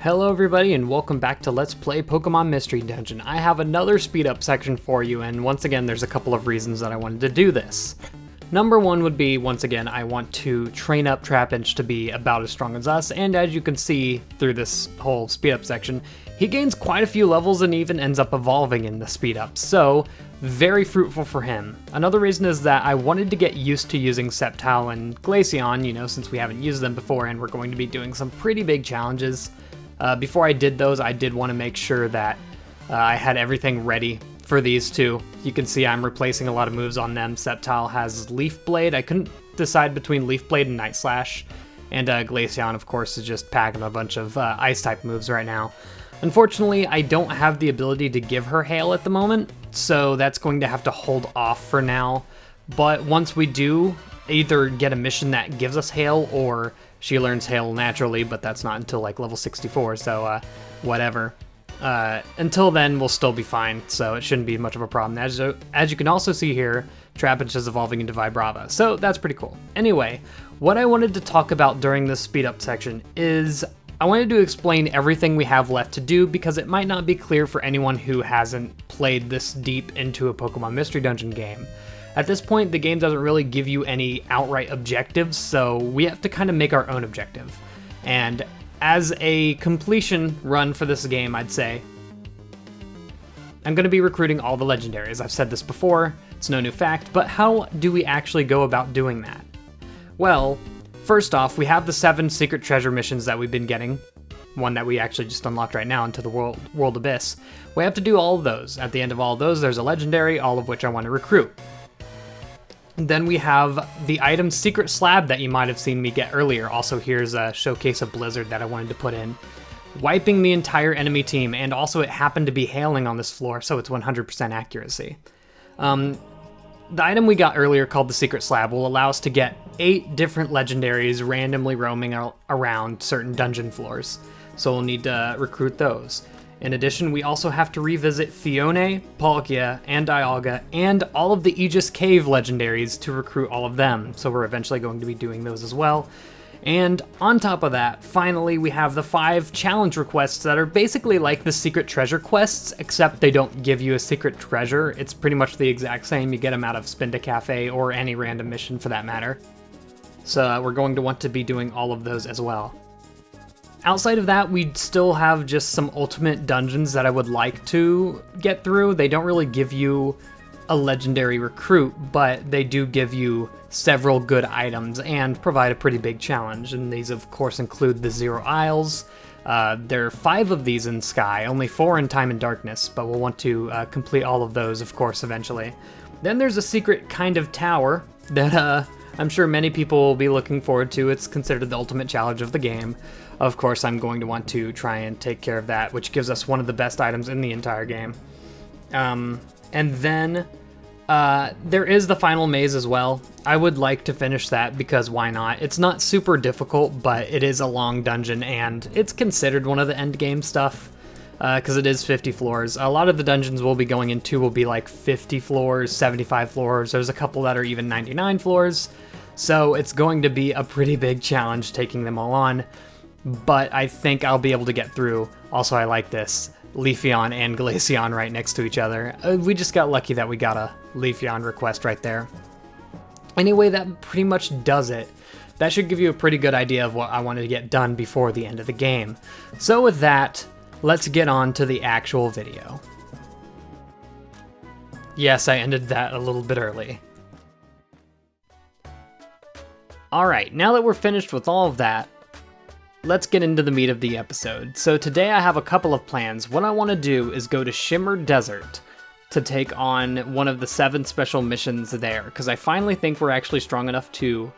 Hello everybody and welcome back to Let's Play Pokemon Mystery Dungeon. I have another speed up section for you, and once again there's a couple of reasons that I wanted to do this. Number one would be, once again, I want to train up Trapinch to be about as strong as us, and as you can see through this whole speed up section, he gains quite a few levels and even ends up evolving in the speed up, so very fruitful for him. Another reason is that I wanted to get used to using Sceptile and Glaceon, since we haven't used them before and we're going to be doing some pretty big challenges. Before I did those, I did want to make sure that I had everything ready for these two. You can see I'm replacing a lot of moves on them. Sceptile has Leaf Blade. I couldn't decide between Leaf Blade and Night Slash. And Glaceon, of course, is just packing a bunch of Ice-type moves right now. Unfortunately, I don't have the ability to give her Hail at the moment, so that's going to have to hold off for now. But once we do either get a mission that gives us Hail, or she learns Hail naturally, but that's not until like level 64, so whatever. Until then, we'll still be fine, so it shouldn't be much of a problem. As you can also see here, Trapinch is evolving into Vibrava, so that's pretty cool. Anyway, what I wanted to talk about during this speed up section is I wanted to explain everything we have left to do, because it might not be clear for anyone who hasn't played this deep into a Pokemon Mystery Dungeon game. At this point, the game doesn't really give you any outright objectives, so we have to kind of make our own objective. And as a completion run for this game, I'd say, I'm going to be recruiting all the legendaries. I've said this before, it's no new fact, but how do we actually go about doing that? Well, first off, we have the 7 secret treasure missions that we've been getting. One that we actually just unlocked right now into the World Abyss. We have to do all of those. At the end of all of those, there's a legendary, all of which I want to recruit. Then we have the item Secret Slab that you might have seen me get earlier. Also, here's a Showcase of Blizzard that I wanted to put in. Wiping the entire enemy team, and also it happened to be hailing on this floor, so it's 100% accuracy. The item we got earlier, called the Secret Slab, will allow us to get 8 different legendaries randomly roaming around certain dungeon floors, so we'll need to recruit those. In addition, we also have to revisit Fione, Palkia, and Dialga, and all of the Aegis Cave legendaries to recruit all of them, so we're eventually going to be doing those as well. And on top of that, finally, we have the 5 challenge requests that are basically like the secret treasure quests, except they don't give you a secret treasure. It's pretty much the exact same. You get them out of Spinda Cafe or any random mission for that matter. So we're going to want to be doing all of those as well. Outside of that, we still have just some ultimate dungeons that I would like to get through. They don't really give you a legendary recruit, but they do give you several good items and provide a pretty big challenge. And these, of course, include the 0 Isles. There are 5 of these in Sky, only 4 in Time and Darkness, but we'll want to complete all of those, of course, eventually. Then there's a secret kind of tower that I'm sure many people will be looking forward to. It's considered the ultimate challenge of the game. Of course, I'm going to want to try and take care of that, which gives us one of the best items in the entire game. And then there is the final maze as well. I would like to finish that because why not? It's not super difficult, but it is a long dungeon, and it's considered one of the end game stuff because it is 50 floors. A lot of the dungeons we'll be going into will be like 50 floors, 75 floors. There's a couple that are even 99 floors. So it's going to be a pretty big challenge taking them all on. But I think I'll be able to get through. Also, I like this. Leafeon and Glaceon right next to each other. We just got lucky that we got a Leafeon request right there. Anyway, that pretty much does it. That should give you a pretty good idea of what I wanted to get done before the end of the game. So with that, let's get on to the actual video. Yes, I ended that a little bit early. Alright, now that we're finished with all of that, let's get into the meat of the episode. So today I have a couple of plans. What I want to do is go to Shimmer Desert to take on one of the 7 special missions there, because I finally think we're actually strong enough to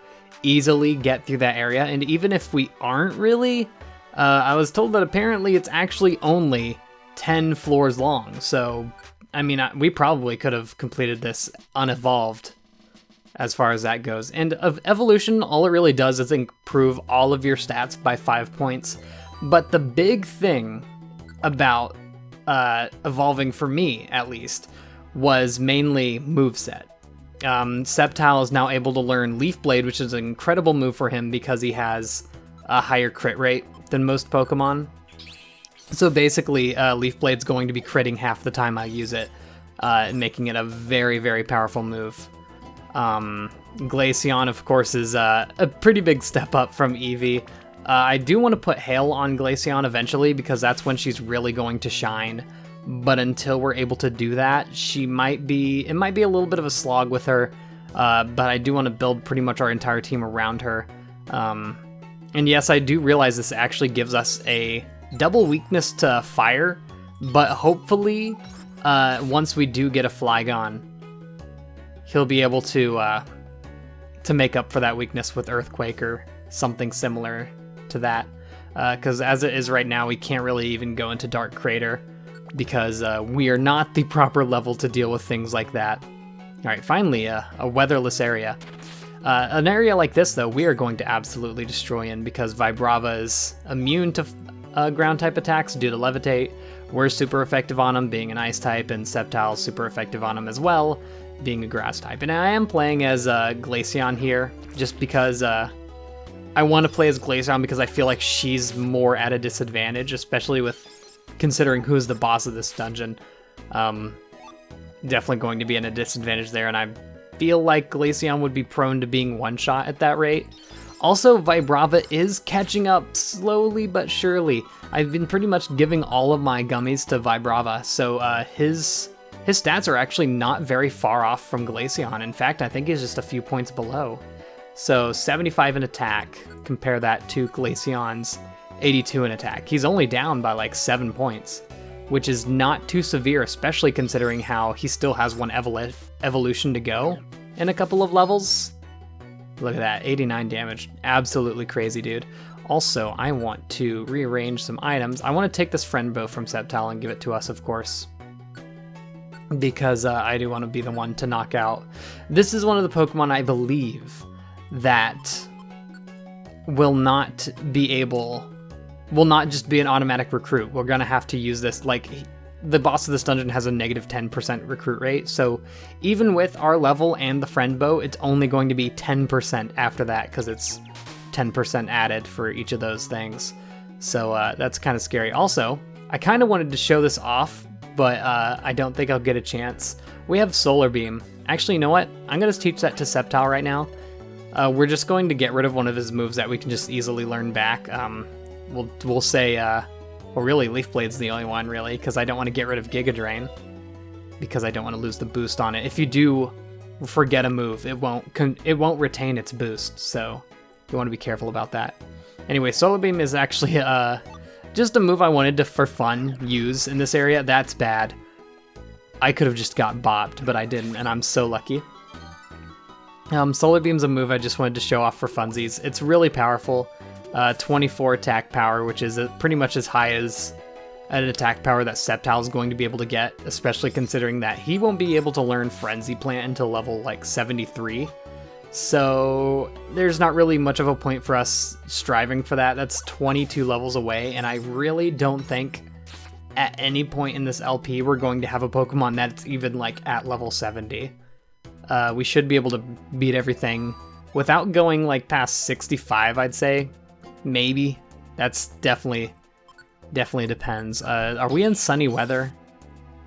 easily get through that area, and even if we aren't really, I was told that apparently it's actually only 10 floors long, so, I mean, we probably could have completed this unevolved as far as that goes. And of evolution, all it really does is improve all of your stats by 5 points. But the big thing about evolving, for me at least, was mainly moveset. Sceptile is now able to learn Leaf Blade, which is an incredible move for him because he has a higher crit rate than most Pokemon. So basically, Leaf Blade's going to be critting half the time I use it, making it a very, very powerful move. Glaceon, of course, is a pretty big step up from Eevee. I do want to put Hail on Glaceon eventually, because that's when she's really going to shine. But until we're able to do that, it might be a little bit of a slog with her. But I do want to build pretty much our entire team around her. And yes, I do realize this actually gives us a double weakness to fire, but hopefully, once we do get a Flygon, he'll be able to make up for that weakness with Earthquake or something similar to that. Because as it is right now, we can't really even go into Dark Crater because we are not the proper level to deal with things like that. All right, finally, a weatherless area. An area like this, though, we are going to absolutely destroy in because Vibrava is immune to ground type attacks due to Levitate. We're super effective on him, being an ice type, and Sceptile's super effective on him as well, being a grass type. And I am playing as Glaceon here, just because I want to play as Glaceon because I feel like she's more at a disadvantage, especially with considering who's the boss of this dungeon. Definitely going to be in a disadvantage there, and I feel like Glaceon would be prone to being one-shot at that rate. Also, Vibrava is catching up slowly but surely. I've been pretty much giving all of my gummies to Vibrava, so his stats are actually not very far off from Glaceon. In fact, I think he's just a few points below. So 75 in attack, compare that to Glaceon's 82 in attack. He's only down by like 7 points, which is not too severe, especially considering how he still has one evolution to go in a couple of levels. Look at that, 89 damage. Absolutely crazy, dude. Also, I want to rearrange some items. I want to take this friend bow from Sceptile and give it to us, of course, because I do want to be the one to knock out. This is one of the Pokemon I believe that will not just be an automatic recruit. We're gonna have to use this, like, the boss of this dungeon has a negative 10% recruit rate, so even with our level and the friend bow, it's only going to be 10% after that, because it's 10% added for each of those things. So that's kind of scary. Also, I kind of wanted to show this off, but I don't think I'll get a chance. We have Solarbeam. Actually, you know what? I'm going to teach that to Sceptile right now. We're just going to get rid of one of his moves that we can just easily learn back. We'll say, well, really, Leaf Blade's the only one, really, because I don't want to get rid of Giga Drain, because I don't want to lose the boost on it. If you do forget a move, it won't retain its boost, so you want to be careful about that. Anyway, Solar Beam is actually just a move I wanted to, for fun, use in this area. That's bad. I could have just got bopped, but I didn't, and I'm so lucky. Solar Beam's a move I just wanted to show off for funsies. It's really powerful. 24 attack power, which is pretty much as high as an attack power that Sceptile is going to be able to get, especially considering that he won't be able to learn Frenzy Plant until level like 73. So there's not really much of a point for us striving for that. That's 22 levels away, and I really don't think at any point in this LP we're going to have a Pokemon that's even like at level 70. We should be able to beat everything without going like past 65, I'd say. Maybe. That's definitely depends. Are we in sunny weather?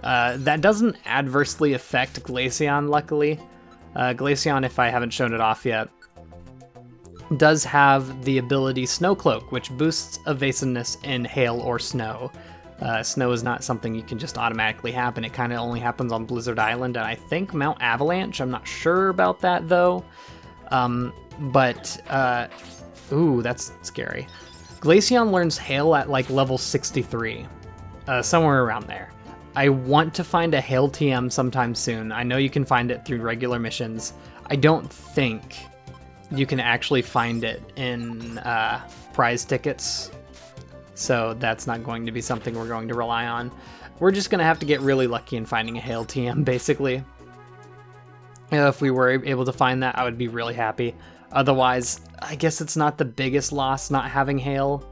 That doesn't adversely affect Glaceon, luckily. Glaceon, if I haven't shown it off yet, does have the ability Snow Cloak, which boosts evasiveness in hail or snow. Snow is not something you can just automatically happen. It kind of only happens on Blizzard Island and I think Mount Avalanche. I'm not sure about that, though. Ooh, that's scary. Glaceon learns Hail at like level 63, somewhere around there. I want to find a Hail TM sometime soon. I know you can find it through regular missions. I don't think you can actually find it in prize tickets, so that's not going to be something we're going to rely on. We're just going to have to get really lucky in finding a Hail TM, basically. If we were able to find that, I would be really happy. Otherwise, I guess it's not the biggest loss not having Hail.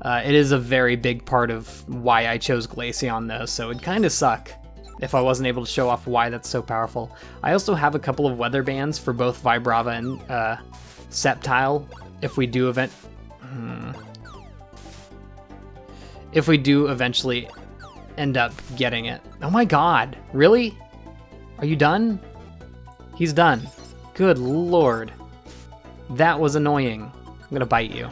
It is a very big part of why I chose Glaceon, though, so it'd kind of suck if I wasn't able to show off why that's so powerful. I also have a couple of weather bands for both Vibrava and Sceptile. If we do if we do eventually end up getting it. Oh my god, really? Are you done? He's done. Good lord. That was annoying. I'm gonna bite you.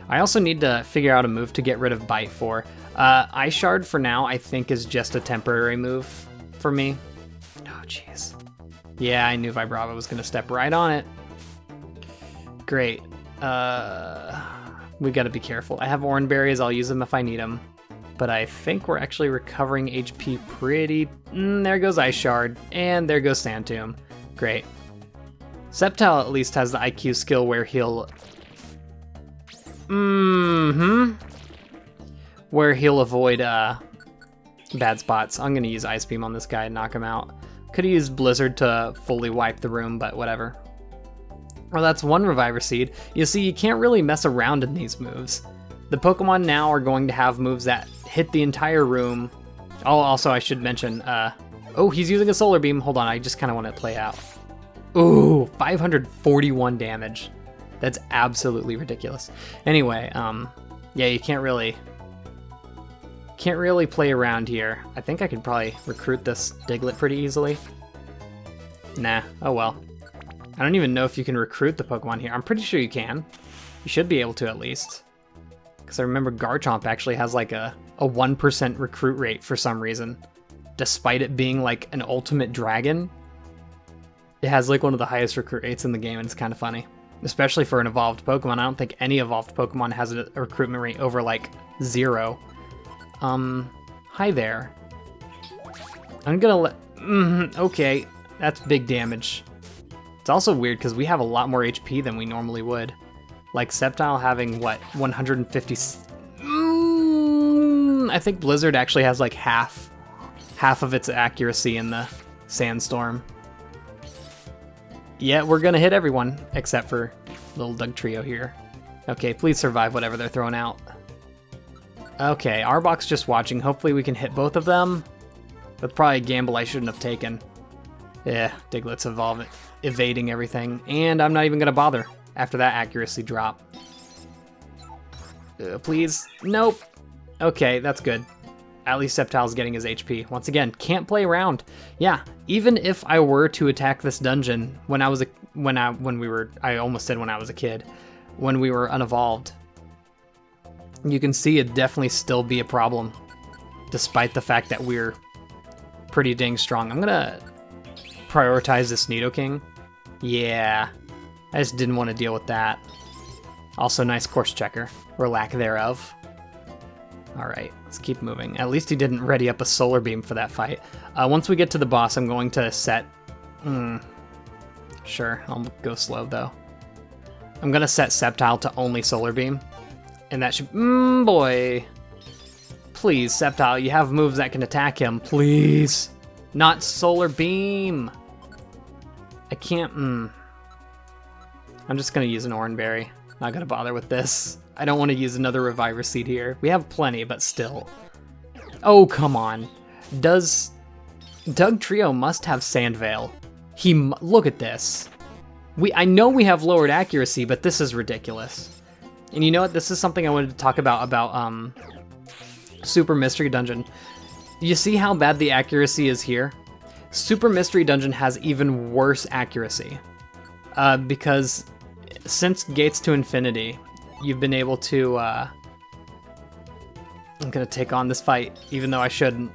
I also need to figure out a move to get rid of bite for. Ice Shard for now I think is just a temporary move for me. Oh jeez. Yeah, I knew Vibrava was gonna step right on it. Great. We gotta be careful. I have Oran Berries, I'll use them if I need them. But I think we're actually recovering HP pretty... there goes Ice Shard, and there goes Sand Tomb. Great. Sceptile at least has the IQ skill where he'll... where he'll avoid bad spots. I'm gonna use Ice Beam on this guy and knock him out. Could've used Blizzard to fully wipe the room, but whatever. Well, that's one Reviver Seed. You see, you can't really mess around in these moves. The Pokemon now are going to have moves that hit the entire room. Oh, also I should mention, oh, he's using a Solar Beam. Hold on, I just kind of want to play out. Ooh, 541 damage. That's absolutely ridiculous. Anyway, yeah, you can't really play around here. I think I could probably recruit this Diglett pretty easily. Nah, oh well. I don't even know if you can recruit the Pokemon here. I'm pretty sure you can. You should be able to at least. Because I remember Garchomp actually has like a 1% recruit rate for some reason. Despite it being like an ultimate dragon. It has like one of the highest recruit rates in the game and it's kind of funny. Especially for an evolved Pokemon. I don't think any evolved Pokemon has a recruitment rate over like 0. Hi there. I'm gonna let... okay, that's big damage. It's also weird because we have a lot more HP than we normally would. Like Sceptile having, what, 150... I think Blizzard actually has like half of its accuracy in the Sandstorm. Yeah, we're gonna hit everyone, except for little Doug Trio here. Okay, please survive whatever they're throwing out. Okay, Arbok's just watching. Hopefully we can hit both of them. That's probably a gamble I shouldn't have taken. Yeah, Diglett's evading everything. And I'm not even gonna bother after that accuracy drop. Please. Nope. Okay, that's good. At least Sceptile's getting his HP. Once again, can't play around. Yeah, even if I were to attack this dungeon when I was I almost said when I was a kid, when we were unevolved, you can see it'd definitely still be a problem, despite the fact that we're pretty dang strong. I'm gonna prioritize this Nidoking. Yeah, I just didn't want to deal with that. Also, nice course checker, or lack thereof. Alright, let's keep moving. At least he didn't ready up a Solar Beam for that fight. Once we get to the boss, I'm going to set... Sure, I'll go slow though. I'm gonna set Sceptile to only Solar Beam. And that should... boy. Please, Sceptile, you have moves that can attack him. Please. Not Solar Beam. I can't... I'm just gonna use an Oran Berry. Not gonna bother with this. I don't want to use another Reviver Seed here. We have plenty, but still. Oh, come on. Does... Doug Trio must have Sand Veil. Look at this. I know we have lowered accuracy, but this is ridiculous. And you know what? This is something I wanted to talk about Super Mystery Dungeon. You see how bad the accuracy is here? Super Mystery Dungeon has even worse accuracy. Because since Gates to Infinity, you've been able to... I'm gonna take on this fight, even though I shouldn't.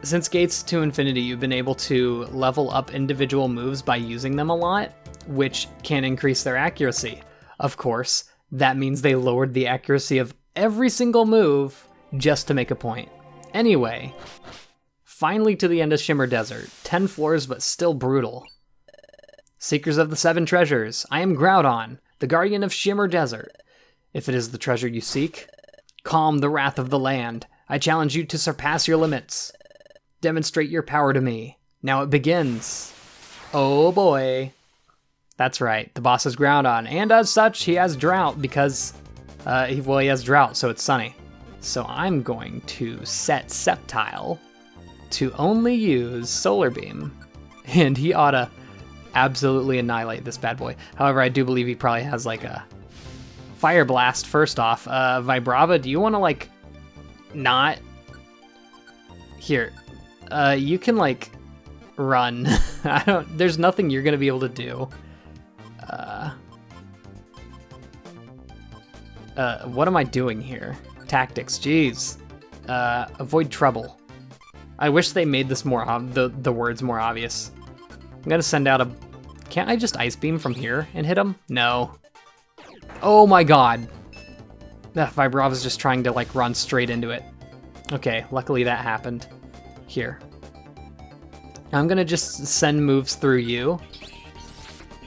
Since Gates to Infinity, you've been able to level up individual moves by using them a lot, which can increase their accuracy. Of course, that means they lowered the accuracy of every single move just to make a point. Anyway, finally to the end of Shimmer Desert. 10 floors, but still brutal. Seekers of the Seven Treasures, I am Groudon, the guardian of Shimmer Desert. If it is the treasure you seek, calm the wrath of the land. I challenge you to surpass your limits. Demonstrate your power to me. Now it begins. Oh boy. That's right, the boss is Groudon, and as such, he has Drought because, he has Drought, so it's sunny. So I'm going to set Sceptile to only use Solar Beam, and he oughta absolutely annihilate this bad boy. However, I do believe he probably has like a Fire Blast first off. Vibrava, do you want to, like, not... Here. You can, like, run. There's nothing you're gonna be able to do. What am I doing here? Tactics, jeez. Avoid trouble. I wish they made this more, the words more obvious. I'm gonna send out a... Can't I just Ice Beam from here and hit him? No. Oh my god. Vibrava's just trying to, like, run straight into it. Okay, luckily that happened. Here. I'm gonna just send moves through you,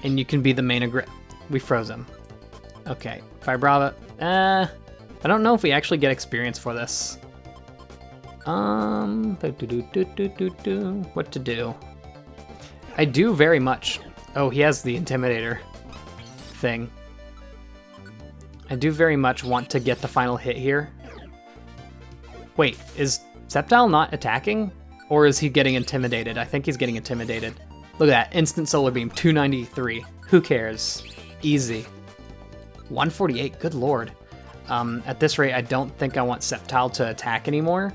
and you can be the main We froze him. Okay, Vibrava. I don't know if we actually get experience for this. What to do? I do very much. Oh, he has the Intimidator thing. I do very much want to get the final hit here. Wait, is Sceptile not attacking? Or is he getting intimidated? I think he's getting intimidated. Look at that, instant Solar Beam, 293. Who cares? Easy. 148, good lord. At this rate, I don't think I want Sceptile to attack anymore.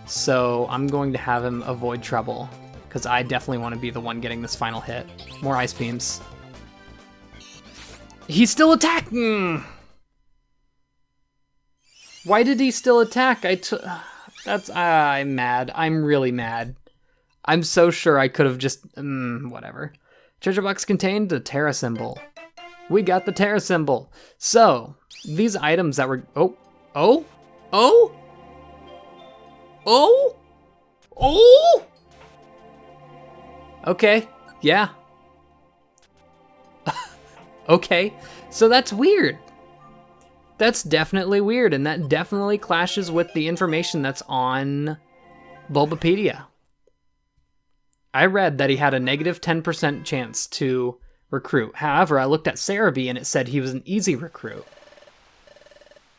So I'm going to have him avoid trouble, because I definitely want to be the one getting this final hit. More Ice Beams. He's still attacking! Why did he still attack? I'm mad. I'm really mad. I'm so sure I could have just... whatever. Treasure box contained the Terra symbol. We got the Terra symbol. So, these items that were... Oh? Okay, yeah. Okay, so that's weird. That's definitely weird, and that definitely clashes with the information that's on Bulbapedia. I read that he had a negative 10% chance to recruit. However, I looked at Cerebi and it said he was an easy recruit.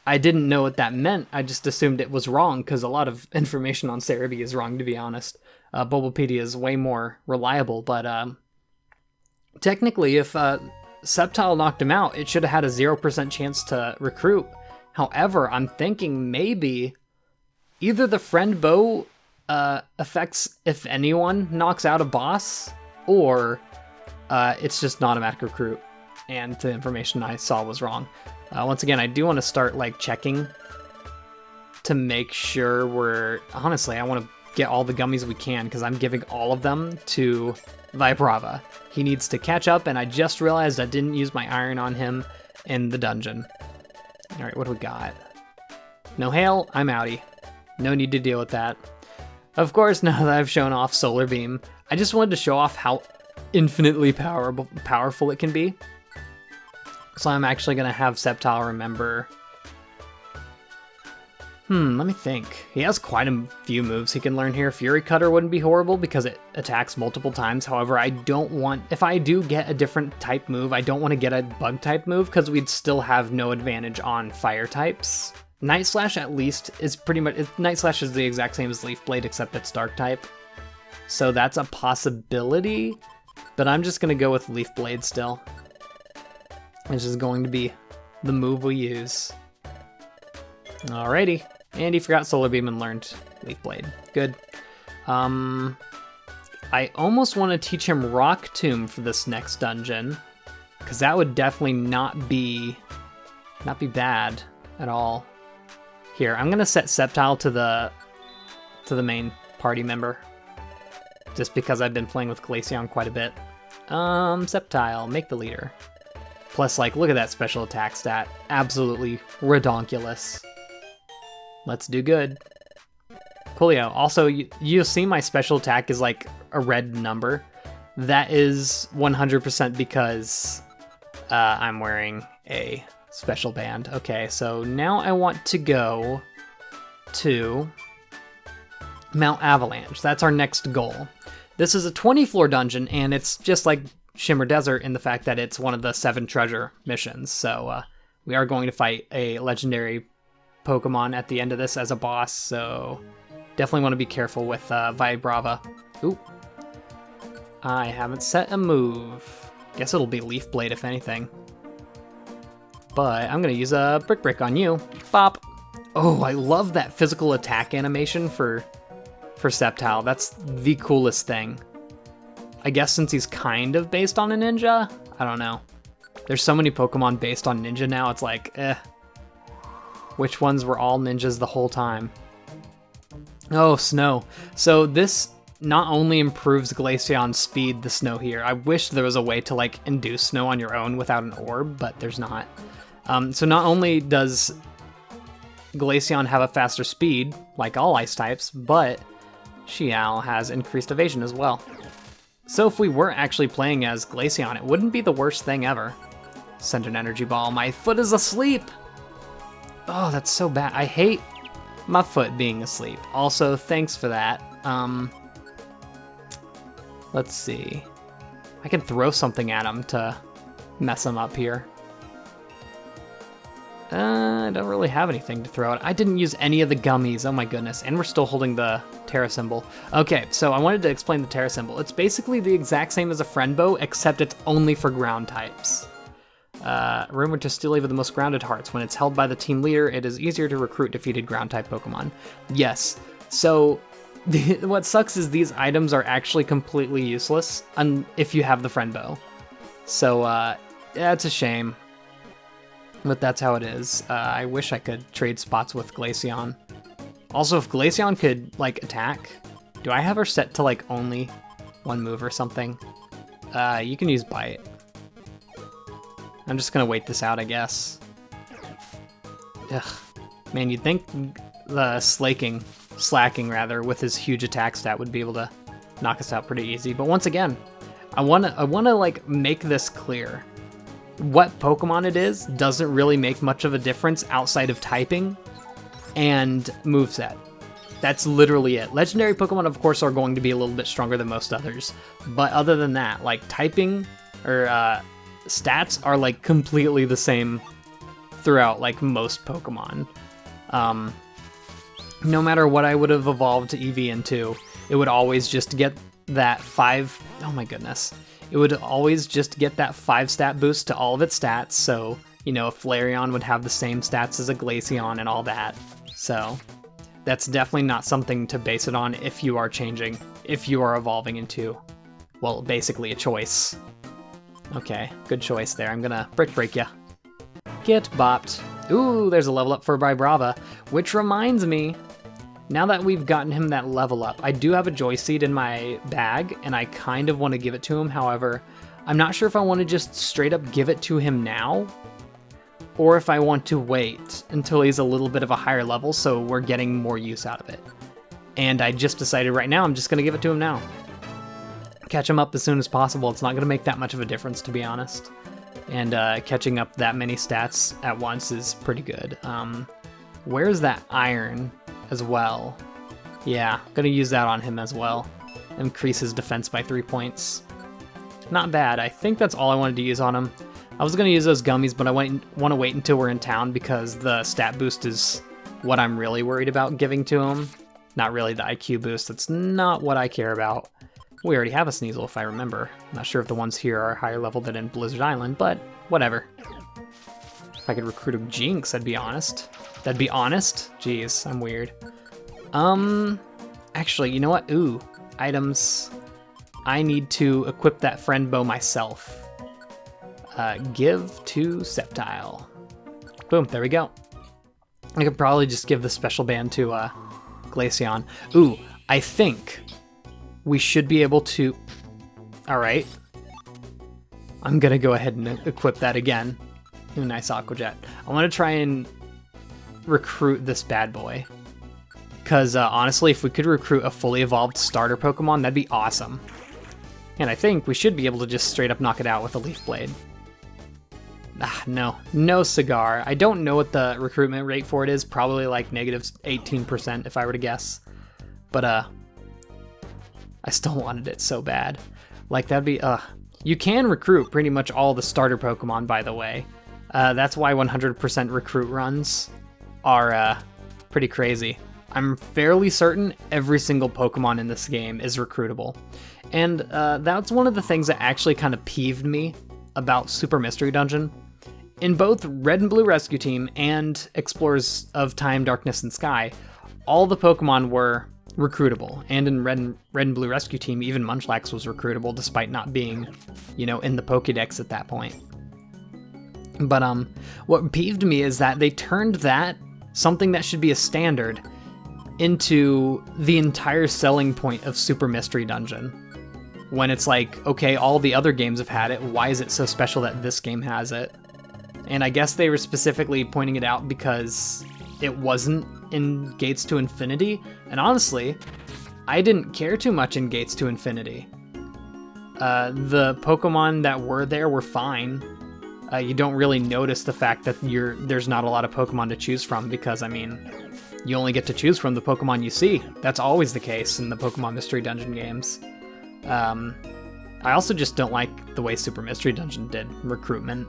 I didn't know what that meant. I just assumed it was wrong, because a lot of information on Cerebi is wrong, to be honest. Bulbapedia is way more reliable, but technically, if Sceptile knocked him out, it should have had a 0% chance to recruit. However, I'm thinking maybe either the friend bow affects if anyone knocks out a boss, or it's just an automatic recruit, and the information I saw was wrong. Once again, I do want to start, like, checking to make sure we're... Honestly, I want to get all the gummies we can, because I'm giving all of them to Vibrava. He needs to catch up, and I just realized I didn't use my iron on him in the dungeon. Alright, what do we got? No hail, I'm outie. No need to deal with that. Of course, now that I've shown off Solar Beam, I just wanted to show off how infinitely powerful it can be. So I'm actually going to have Sceptile remember... let me think. He has quite a few moves he can learn here. Fury Cutter wouldn't be horrible because it attacks multiple times. However, I don't want... If I do get a different type move, I don't want to get a bug type move because we'd still have no advantage on fire types. Night Slash at least is pretty much... Night Slash is the exact same as Leaf Blade except it's dark type. So that's a possibility, but I'm just going to go with Leaf Blade still. Which is going to be the move we use. Alrighty. And he forgot Solar Beam and learned Leaf Blade. Good. I almost want to teach him Rock Tomb for this next dungeon, because that would definitely not be bad at all. Here, I'm gonna set Sceptile to the main party member, just because I've been playing with Glaceon quite a bit. Sceptile, make the leader. Plus, like, look at that special attack stat. Absolutely redonkulous. Let's do good. Coolio. Also, you'll see my special attack is like a red number. That is 100% because I'm wearing a special band. Okay, so now I want to go to Mount Avalanche. That's our next goal. This is a 20-floor dungeon, and it's just like Shimmer Desert in the fact that it's one of the 7 treasure missions. So we are going to fight a legendary Pokemon at the end of this as a boss, so definitely want to be careful with Vibrava. Ooh. I haven't set a move. Guess it'll be Leaf Blade if anything. but I'm gonna use a Brick on you. Bop. Oh, I love that physical attack animation for Sceptile. That's the coolest thing. I guess since he's kind of based on a ninja? I don't know. There's so many Pokemon based on ninja now, it's like, eh. Which ones were all ninjas the whole time? Oh, snow. So this not only improves Glaceon's speed, the snow here. I wish there was a way to like induce snow on your own without an orb, but there's not. So not only does Glaceon have a faster speed, like all ice types, but Xiao has increased evasion as well. So if we were actually playing as Glaceon, it wouldn't be the worst thing ever. Send an energy ball. My foot is asleep! Oh, that's so bad. I hate my foot being asleep. Also, thanks for that. Let's see. I can throw something at him to mess him up here. I don't really have anything to throw at. I didn't use any of the gummies, oh my goodness, and we're still holding the Terra symbol. Okay, so I wanted to explain the Terra symbol. It's basically the exact same as a friend bow, except it's only for ground types. Rumored to still leave the most grounded hearts. When it's held by the team leader, it is easier to recruit defeated ground type Pokemon. Yes, so what sucks is these items are actually completely useless if you have the friend bow. So, yeah, it's a shame. But that's how it is. I wish I could trade spots with Glaceon. Also, if Glaceon could, like, attack... Do I have her set to, like, only one move or something? You can use Bite. I'm just gonna wait this out, I guess. Ugh. Man, you'd think the slacking, with his huge attack stat would be able to knock us out pretty easy. But once again, I wanna like, make this clear. What Pokemon it is doesn't really make much of a difference outside of typing and moveset. That's literally it. Legendary Pokemon, of course, are going to be a little bit stronger than most others. But other than that, like typing or stats are like completely the same throughout like most Pokemon. No matter what I would have evolved to EV into, it would always just get that 5... Oh my goodness. It would always just get that 5 stat boost to all of its stats, so, you know, a Flareon would have the same stats as a Glaceon and all that. So, that's definitely not something to base it on if you are changing, if you are evolving into, well, basically a choice. Okay, good choice there. I'm gonna break ya. Get bopped. Ooh, there's a level up for Vibrava, which reminds me, now that we've gotten him that level up, I do have a Joy Seed in my bag, and I kind of want to give it to him. However, I'm not sure if I want to just straight up give it to him now, or if I want to wait until he's a little bit of a higher level so we're getting more use out of it. And I just decided right now I'm just going to give it to him now. Catch him up as soon as possible. It's not going to make that much of a difference, to be honest. And catching up that many stats at once is pretty good. Where's that iron as well? Yeah, gonna use that on him as well. Increase his defense by 3 points. Not bad. I think that's all I wanted to use on him. I was gonna use those gummies, but I want to wait until we're in town because the stat boost is what I'm really worried about giving to him. Not really the IQ boost. That's not what I care about. We already have a Sneasel, if I remember. I'm not sure if the ones here are higher level than in Blizzard Island, but whatever. If I could recruit a Jinx, I'd be honest. That'd be honest? Jeez, I'm weird. Actually, you know what? Ooh, items. I need to equip that friend bow myself. Give to Sceptile. Boom, there we go. I could probably just give the special band to Glaceon. Ooh, I think we should be able to... Alright. I'm gonna go ahead and equip that again. Ooh, nice Aqua Jet. I want to try and recruit this bad boy. Because honestly, if we could recruit a fully evolved starter Pokemon, that'd be awesome. And I think we should be able to just straight up knock it out with a Leaf Blade. Ah, no. No Cigar. I don't know what the recruitment rate for it is. Probably like negative 18% if I were to guess. But I still wanted it so bad. Like that'd be, you can recruit pretty much all the starter Pokemon, by the way. That's why 100% recruit runs are pretty crazy. I'm fairly certain every single Pokemon in this game is recruitable. And that's one of the things that actually kind of peeved me about Super Mystery Dungeon, in both Red and Blue Rescue Team and Explorers of Time, Darkness, and Sky, all the Pokemon were recruitable. And in Red and Blue Rescue Team, even Munchlax was recruitable despite not being, in the Pokédex at that point. But what peeved me is that they turned that, something that should be a standard, into the entire selling point of Super Mystery Dungeon. When it's like, okay, all the other games have had it, why is it so special that this game has it? And I guess they were specifically pointing it out because it wasn't in Gates to Infinity, and honestly, I didn't care too much in Gates to Infinity. The Pokemon that were there were fine. You don't really notice the fact that there's not a lot of Pokemon to choose from because, you only get to choose from the Pokemon you see. That's always the case in the Pokemon Mystery Dungeon games. I also just don't like the way Super Mystery Dungeon did recruitment.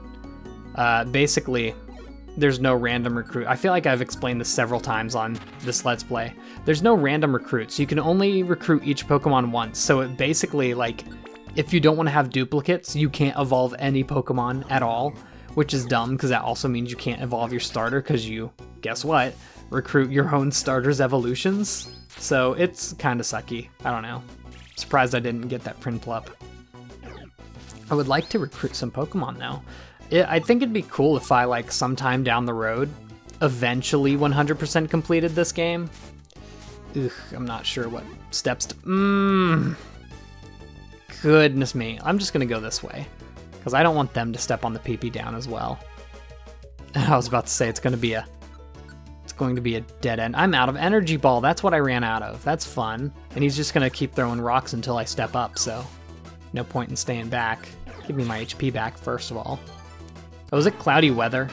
Basically, there's no random recruit. I feel like I've explained this several times on this Let's Play. There's no random recruits. You can only recruit each Pokemon once. So it basically, if you don't want to have duplicates, you can't evolve any Pokemon at all, which is dumb because that also means you can't evolve your starter because you, guess what, recruit your own starter's evolutions. So it's kind of sucky. I don't know. Surprised I didn't get that Prinplup. I would like to recruit some Pokemon though. I think it'd be cool if I, sometime down the road, eventually 100% completed this game. Ugh, I'm not sure what steps to... Goodness me. I'm just gonna go this way, because I don't want them to step on the PP down as well. I was about to say it's going to be a dead end. I'm out of Energy Ball. That's what I ran out of. That's fun. And he's just going to keep throwing rocks until I step up, so no point in staying back. Give me my HP back, first of all. Oh, is it cloudy weather?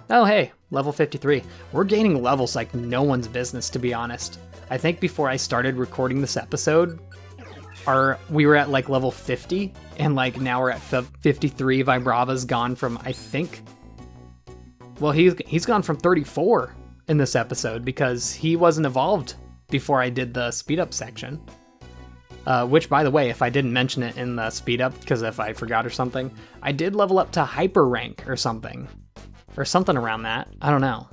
Oh, hey, level 53. We're gaining levels like no one's business, to be honest. I think before I started recording this episode, we were at level 50, and now we're at 53. Vibrava's gone from, I think... Well, he's gone from 34 in this episode because he wasn't evolved before I did the speed up section. Which, by the way, if I didn't mention it in the speed up, because if I forgot or something, I did level up to hyper rank or something around that. I don't know.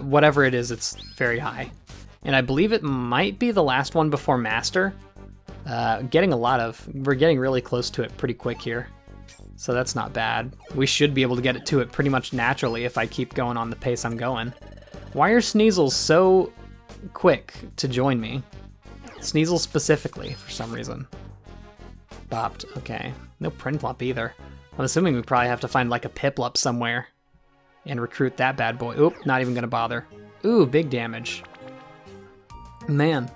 Whatever it is, it's very high. And I believe it might be the last one before Master. We're getting really close to it pretty quick here. So that's not bad. We should be able to get to it pretty much naturally if I keep going on the pace I'm going. Why are Sneasels so quick to join me? Sneasel specifically, for some reason. Bopped, okay. No Prinplup either. I'm assuming we probably have to find a Piplup somewhere and recruit that bad boy. Oop, not even gonna bother. Ooh, big damage. Man,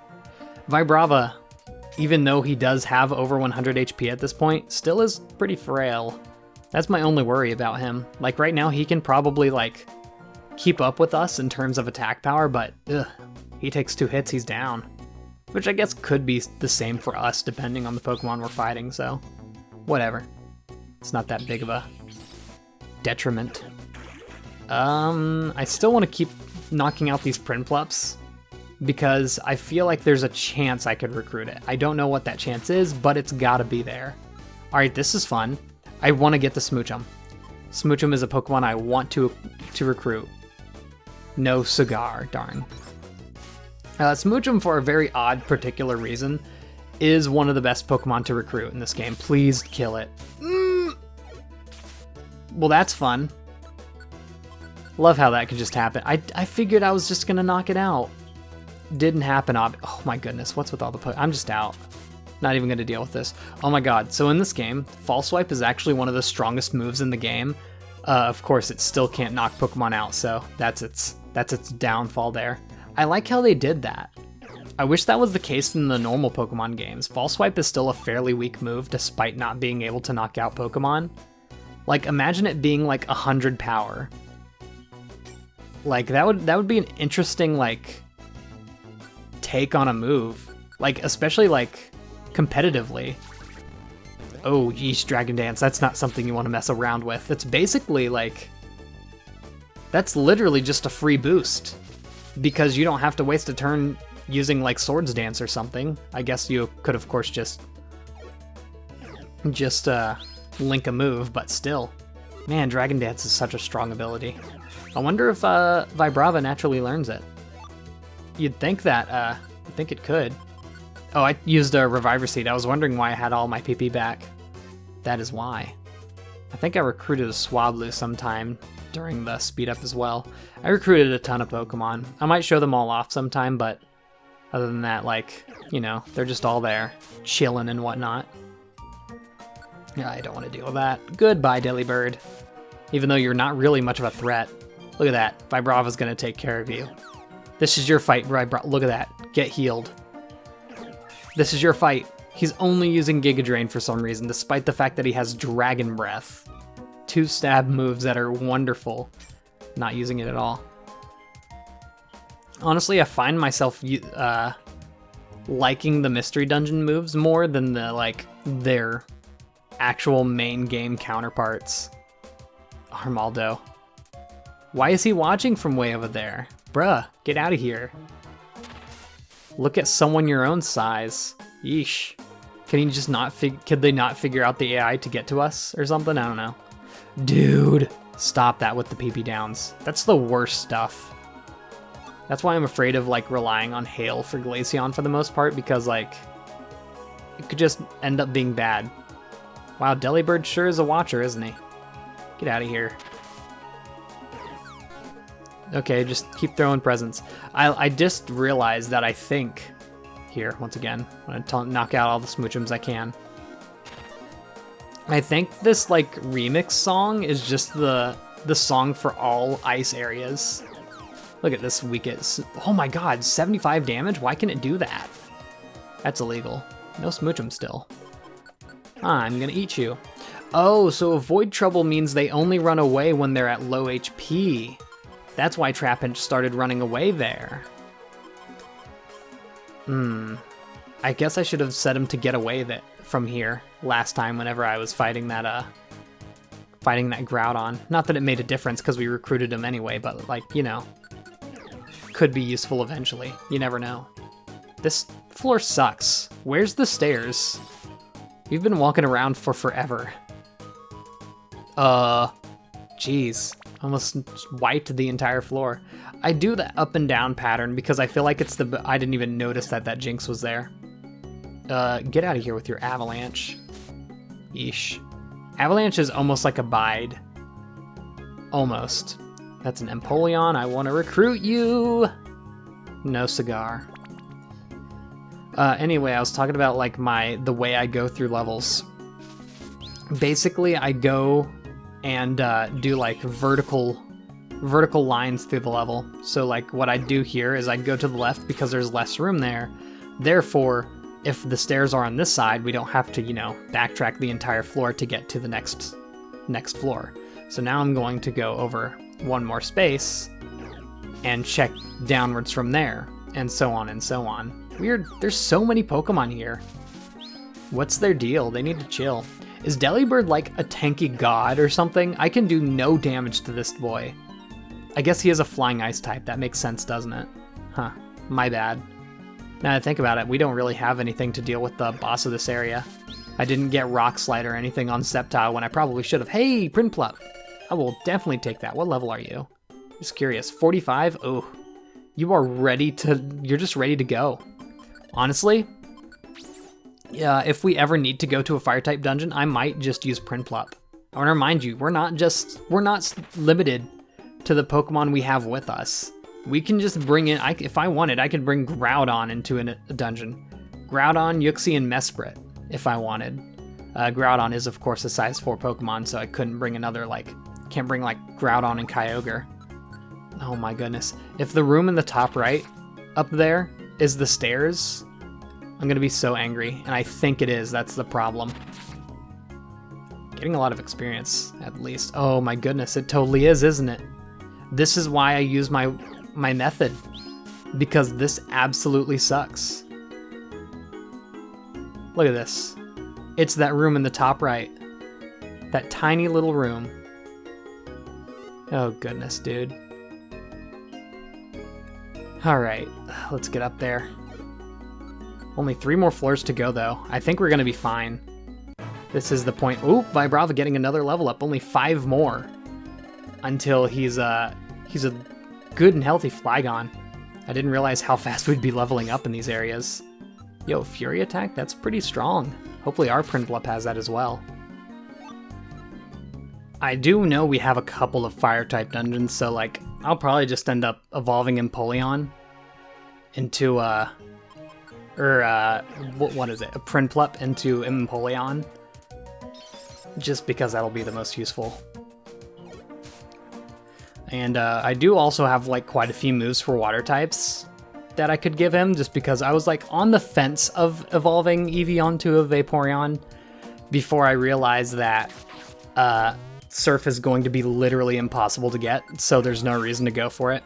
Vibrava, even though he does have over 100 HP at this point, still is pretty frail. That's my only worry about him. Right now he can probably keep up with us in terms of attack power, but he takes 2 hits, he's down. Which I guess could be the same for us depending on the Pokemon we're fighting, so whatever. It's not that big of a detriment. I still want to keep knocking out these Prinplups because I feel like there's a chance I could recruit it. I don't know what that chance is, but it's gotta be there. Alright, this is fun. I want to get the Smoochum. Smoochum is a Pokemon I want to recruit. No Cigar, darn. Smoochum, for a very odd particular reason, is one of the best Pokemon to recruit in this game. Please kill it. Well, that's fun. Love how that could just happen. I figured I was just gonna knock it out. Didn't happen. Oh my goodness, what's with all the I'm just out. Not even gonna deal with this. Oh my god, so in this game, False Swipe is actually one of the strongest moves in the game. Of course, it still can't knock Pokemon out, so that's its downfall there. I like how they did that. I wish that was the case in the normal Pokemon games. False Swipe is still a fairly weak move despite not being able to knock out Pokemon. Imagine it being 100 power. That would be an interesting take on a move. Especially competitively. Oh, yeesh, Dragon Dance. That's not something you want to mess around with. It's basically that's literally just a free boost. Because you don't have to waste a turn using Swords Dance or something. I guess you could, of course, just link a move, but still. Man, Dragon Dance is such a strong ability. I wonder if Vibrava naturally learns it. You'd think that, I think it could. Oh, I used a Reviver Seed. I was wondering why I had all my PP back. That is why. I think I recruited a Swablu sometime during the speed up as well. I recruited a ton of Pokemon. I might show them all off sometime, but other than that, like, you know, they're just all there, chilling and whatnot. Yeah, I don't want to deal with that. Goodbye, Delibird. Even though you're not really much of a threat. Look at that. Vibrava's gonna take care of you. This is your fight, Vibrava. Look at that. Get healed. This is your fight. He's only using Giga Drain for some reason, despite the fact that he has Dragon Breath. 2 stab moves that are wonderful. Not using it at all. Honestly, I find myself liking the Mystery Dungeon moves more than their actual main game counterparts. Armaldo. Why is he watching from way over there? Bruh, get out of here. Look at someone your own size. Yeesh. Can he just not could they not figure out the AI to get to us or something? I don't know. Dude, stop that with the PP downs. That's the worst stuff. That's why I'm afraid of like relying on Hail for Glaceon for the most part, because like it could just end up being bad. Wow, Delibird sure is a watcher, isn't he? Get out of here. Okay, just keep throwing presents. I just realized that I think... Here, once again, I'm gonna knock out all the Smoochums I can. I think this, like, remix song is just the song for all ice areas. Look at this weakest... Oh my god, 75 damage? Why can it do that? That's illegal. No Smoochum still. I'm gonna eat you. Oh, so avoid trouble means they only run away when they're at low HP. That's why Trapinch started running away there. I guess I should have set him to get away from here last time whenever I was fighting that Groudon. Not that it made a difference because we recruited him anyway, but like, you know, could be useful eventually. You never know. This floor sucks. Where's the stairs? We've been walking around for forever. Jeez. Almost wiped the entire floor. I do the up and down pattern because I feel like it's I didn't even notice that Jinx was there. Get out of here with your Avalanche. Yeesh. Avalanche is almost like a Bide. Almost. That's an Empoleon. I want to recruit you. No cigar. Anyway, I was talking about like the way I go through levels. Basically, I go and do like vertical lines through the level. So like what I do here is I go to the left because there's less room there. Therefore, if the stairs are on this side, we don't have to, you know, backtrack the entire floor to get to the next floor. So now I'm going to go over one more space and check downwards from there, and so on and so on. Weird, there's so many Pokemon here. What's their deal? They need to chill. Is Delibird like a tanky god or something? I can do no damage to this boy. I guess he has a flying ice type. That makes sense, doesn't it? Huh, my bad. Now that I think about it, we don't really have anything to deal with the boss of this area. I didn't get Rock Slide or anything on Sceptile when I probably should have. Hey, Prinplup! I will definitely take that. What level are you? Just curious. 45? Oh, you are ready to... You're just ready to go. Honestly, yeah, if we ever need to go to a Fire-type dungeon, I might just use Prinplup. I want to remind you, we're not limited to the Pokemon we have with us. We can just bring in, if I wanted, I could bring Groudon into a dungeon. Groudon, Yuxi, and Mesprit, if I wanted. Groudon is, of course, a size 4 Pokemon, so I couldn't bring another, can't bring, Groudon and Kyogre. Oh my goodness. If the room in the top right, up there, is the stairs, I'm gonna be so angry, and I think it is. That's the problem. Getting a lot of experience, at least. Oh my goodness, it totally is, isn't it? This is why I use my method, because this absolutely sucks. Look at this. It's that room in the top right. That tiny little room. Oh goodness, dude. Alright, let's get up there. Only 3 more floors to go, though. I think we're gonna be fine. This is the point. Ooh, Vibrava getting another level up. Only 5 more until he's a good and healthy Flygon. I didn't realize how fast we'd be leveling up in these areas. Yo, Fury Attack? That's pretty strong. Hopefully our Prinplup has that as well. I do know we have a couple of Fire-type dungeons, so like, I'll probably just end up evolving Empoleon into, what is it? A Prinplup into Empoleon. Just because that'll be the most useful. And I do also have like quite a few moves for water types that I could give him, just because I was like on the fence of evolving Eevee onto a Vaporeon before I realized that Surf is going to be literally impossible to get, so there's no reason to go for it.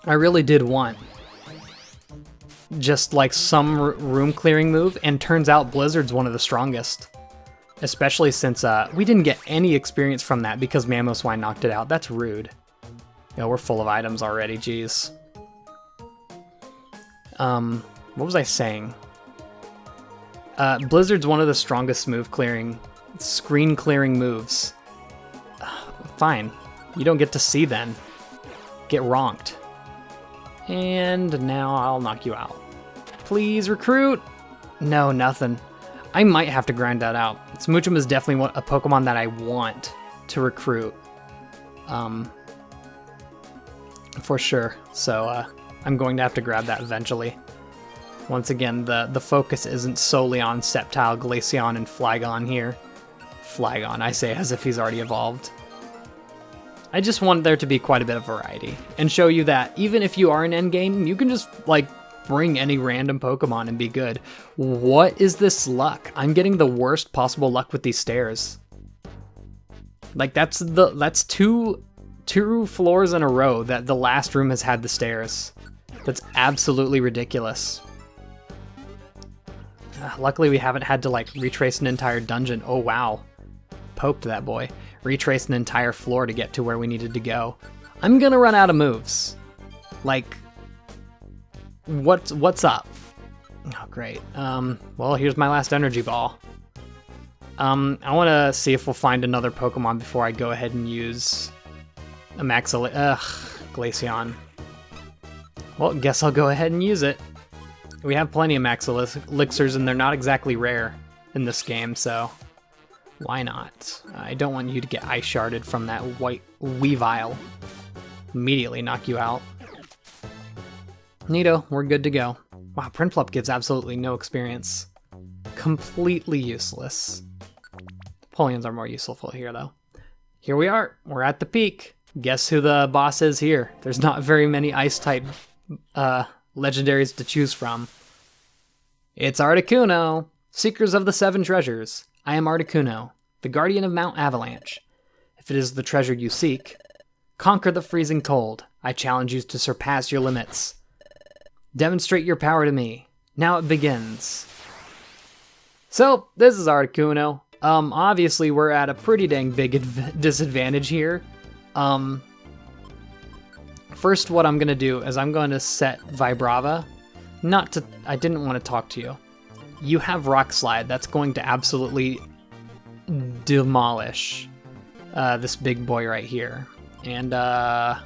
I really did want just like some room clearing move, and turns out Blizzard's one of the strongest. Especially since we didn't get any experience from that because Mamoswine knocked it out. That's rude. Yo, we're full of items already, jeez. What was I saying? Blizzard's one of the strongest screen clearing moves. Fine. You don't get to see then. Get ronked. And now I'll knock you out. Please recruit! No, nothing. I might have to grind that out. Smoochum is definitely a Pokemon that I want to recruit. For sure. So I'm going to have to grab that eventually. Once again, the focus isn't solely on Sceptile, Glaceon, and Flygon here. Flygon, I say as if he's already evolved. I just want there to be quite a bit of variety, and show you that even if you are in endgame, you can just, like, bring any random Pokemon and be good. What is this luck? I'm getting the worst possible luck with these stairs. Like, that's two floors in a row that the last room has had the stairs. That's absolutely ridiculous. Luckily we haven't had to, like, retrace an entire dungeon. Oh, wow. Poked that boy. Retrace an entire floor to get to where we needed to go. I'm gonna run out of moves. Like, what's up? Oh, great. Well, here's my last energy ball. I want to see if we'll find another Pokemon before I go ahead and use a Glaceon. Well, guess I'll go ahead and use it. We have plenty of Max Elixirs, and they're not exactly rare in this game, so why not? I don't want you to get Ice Sharded from that white Weavile. Immediately knock you out. Neato, we're good to go. Wow, Prinplup gives absolutely no experience. Completely useless. Polions are more useful here, though. Here we are. We're at the peak. Guess who the boss is here? There's not very many Ice-type legendaries to choose from. It's Articuno, Seekers of the Seven Treasures. I am Articuno, the guardian of Mount Avalanche. If it is the treasure you seek, conquer the freezing cold. I challenge you to surpass your limits. Demonstrate your power to me. Now it begins. So, this is Articuno. Obviously we're at a pretty dang big disadvantage here. First, what I'm going to do is I'm going to set Vibrava. I didn't want to talk to you. You have Rock Slide. That's going to absolutely demolish this big boy right here. And I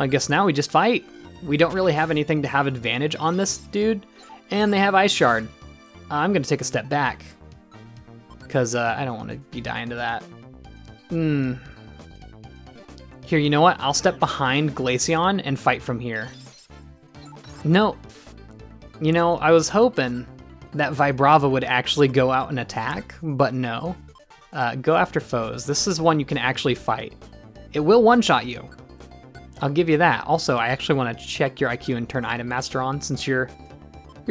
guess now we just fight. We don't really have anything to have advantage on this dude. And they have Ice Shard. I'm going to take a step back, because I don't want to be dying to that. Here, you know what? I'll step behind Glaceon and fight from here. No. You know, I was hoping that Vibrava would actually go out and attack, but no. Go after foes. This is one you can actually fight. It will one-shot you. I'll give you that. Also, I actually want to check your IQ and turn Item Master on, since you're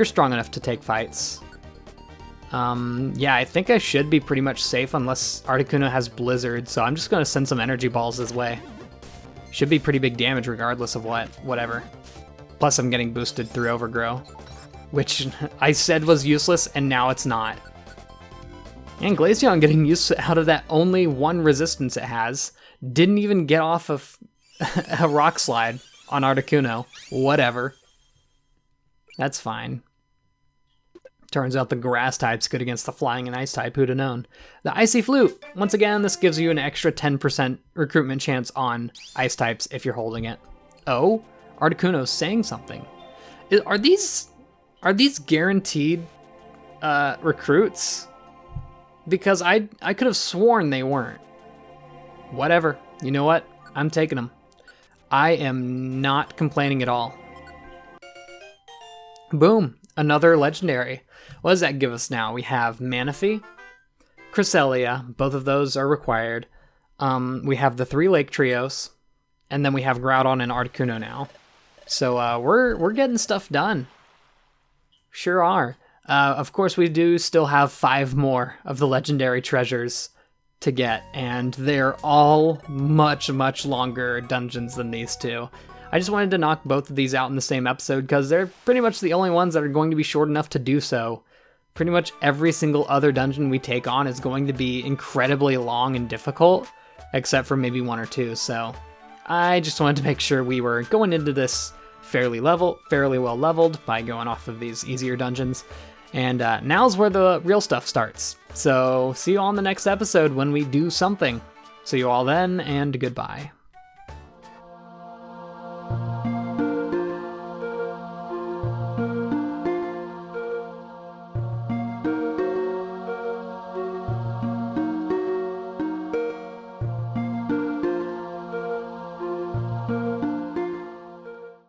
strong enough to take fights. Yeah, I think I should be pretty much safe unless Articuno has Blizzard, so I'm just going to send some energy balls his way. Should be pretty big damage regardless of whatever. Plus I'm getting boosted through Overgrow, which I said was useless, and now it's not. And Glaceon getting used out of that only one resistance it has. Didn't even get off of a Rock Slide on Articuno. Whatever. That's fine. Turns out the grass type's good against the flying and ice type, who'd have known. The Icy Flute. Once again, this gives you an extra 10% recruitment chance on ice types if you're holding it. Oh, Articuno's saying something. Are these guaranteed recruits? Because I could have sworn they weren't. Whatever. You know what? I'm taking them. I am not complaining at all. Boom. Another legendary. What does that give us now? We have Manaphy, Cresselia. Both of those are required. We have the 3 Lake Trios. And then we have Groudon and Articuno now. So we're getting stuff done. Sure are. Of course, we do still have 5 more of the legendary treasures to get, and they're all much, much longer dungeons than these two. I just wanted to knock both of these out in the same episode because they're pretty much the only ones that are going to be short enough to do so. Pretty much every single other dungeon we take on is going to be incredibly long and difficult, except for maybe 1 or 2, so I just wanted to make sure we were going into this fairly well leveled by going off of these easier dungeons. And now's where the real stuff starts. So see you all in the next episode when we do something. See you all then, and goodbye.